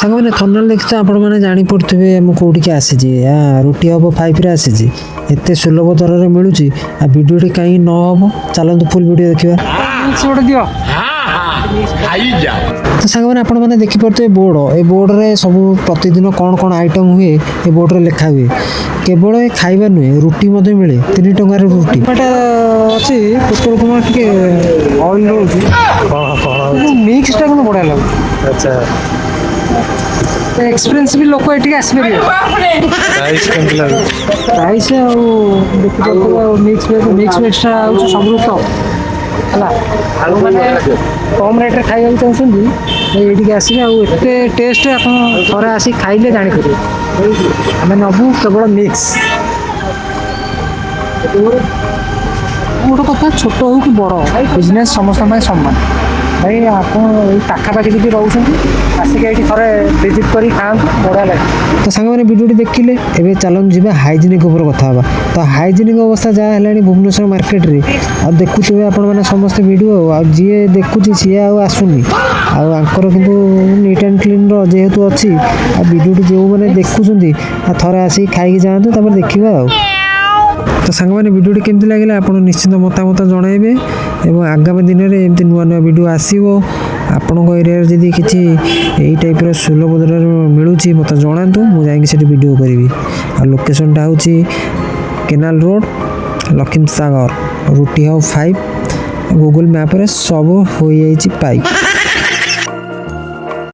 ସାଙ୍ଗମାନେ ଥମ୍ବନେଲ୍ ଦେଖି ତ ଆପଣମାନେ ଜାଣିପଡ଼ୁଥିବେ ମୁଁ କେଉଁଠିକି ଆସିଛି। ରୁଟି ହବ 5ରେ ଆସିଛି, ଏତେ ସୁଲଭ ଦରରେ ମିଳୁଛି। ଆଉ ଭିଡ଼ିଓଟି କାହିଁକି ନ ହେବ, ଚାଲନ୍ତୁ ଫୁଲ୍ ଭିଡ଼ିଓ ଦେଖିବା। ତ ସାଙ୍ଗମାନେ ଆପଣମାନେ ଦେଖିପାରୁଥିବେ ବୋର୍ଡ଼, ଏ ବୋର୍ଡ଼ରେ ସବୁ ପ୍ରତିଦିନ କ'ଣ କ'ଣ ଆଇଟମ୍ ହୁଏ ଏ ବୋର୍ଡ଼ରେ ଲେଖା ହୁଏ। କେବଳ ଏ ଖାଇବା ନୁହେଁ, ରୁଟି ମଧ୍ୟ ମିଳେ 3 ଟଙ୍କାରେ ରୁଟି। ଏଟା ଅଛି ପୋଟଳ କୁମା, ଟିକେ ଅଏଲ୍ ରହୁଛି, ମିକ୍ସଟା କିନ୍ତୁ ବଢ଼ିଆ ଲାଗୁଛି। ଆଚ୍ଛା, ଏକ୍ସପିରିଏନ୍ସ ବି ଲୋକ ଏଠିକି ଆସିପାରିବେ। ପ୍ରାଇସ୍ କେମିତି ଲାଗୁଛି? ପ୍ରାଇସ୍ ଆଉ ଦେଖିପାରୁଥିବେ, ଆଉ ମିକ୍ସ ଭେଜ୍ଟା ହେଉଛି ସବୁଠୁ ଟପ୍ ହେଲା। ଆଉ ମାନେ କମ୍ ରେଟ୍ରେ ଖାଇବାକୁ ଚାହୁଁଛନ୍ତି ଏଇଠିକି ଆସିବେ। ଆଉ ଏତେ ଟେଷ୍ଟ ଆପଣ ଥରେ ଆସିକି ଖାଇଲେ ଜାଣିପାରିବେ। ଆମେ ନେବୁ କେବଳ ମିକ୍ସ। ଗୋଟେ କଥା, ଛୋଟ ହେଉ କି ବଡ଼, ବିଜନେସ୍ ସମସ୍ତଙ୍କ ପାଇଁ ସମାନ। ଭାଇ ଆପଣ ଏଇ ପାଖାପାଖି ଯଦି ରହୁଛନ୍ତି, ଆସିକି ଏଇଠି ଥରେ ଭିଜିଟ୍ କରି ଖାଆନ୍ତୁ, ବଢ଼ିଆ ଲାଗେ। ତ ସାଙ୍ଗମାନେ ଭିଡ଼ିଓଟି ଦେଖିଲେ, ଏବେ ଚାଲନ୍ତୁ ଯିବା ହାଇଜିନିକ୍ ଉପରେ କଥା ହେବା। ତ ହାଇଜିନିକ୍ ଅବସ୍ଥା ଯାହା ହେଲାଣି ଭୁବନେଶ୍ୱର ମାର୍କେଟରେ, ଆଉ ଦେଖୁଥିବେ ଆପଣମାନେ ସମସ୍ତେ ଭିଡ଼ିଓ, ଆଉ ଯିଏ ଦେଖୁଛି ସିଏ ଆଉ ଆସୁନି। ଆଉ ଆଙ୍କର କିନ୍ତୁ ନିଟ୍ ଆଣ୍ଡ କ୍ଲିନ୍ର ଯେହେତୁ ଅଛି, ଆଉ ଭିଡ଼ିଓଟି ଯେଉଁମାନେ ଦେଖୁଛନ୍ତି ଥରେ ଆସିକି ଖାଇକି ଯାଆନ୍ତୁ, ତାପରେ ଦେଖିବା। ଆଉ ତ ସାଙ୍ଗମାନେ ଭିଡ଼ିଓଟି କେମିତି ଲାଗିଲା ଆପଣ ନିଶ୍ଚିନ୍ତ ମତାମତ ଜଣାଇବେ। ଏବଂ ଆଗାମୀ ଦିନରେ ଏମିତି ନୂଆ ନୂଆ ଭିଡ଼ିଓ ଆସିବ। ଆପଣଙ୍କ ଏରିଆରେ ଯଦି କିଛି ଏଇ ଟାଇପ୍ର ସୁଲଭ ଦରରେ ମିଳୁଛି ମୋତେ ଜଣାନ୍ତୁ, ମୁଁ ଯାଇକି ସେଠି ଭିଡ଼ିଓ କରିବି। ଆଉ ଲୋକେସନ୍ଟା ହେଉଛି କେନାଲ ରୋଡ଼, ଲକ୍ଷ୍ମୀ ସାଗର, ରୁଟି ହାଉସ୍ 5। ଗୁଗୁଲ୍ ମ୍ୟାପ୍ରେ ସବୁ ହୋଇଯାଇଛି ପାଇପ୍।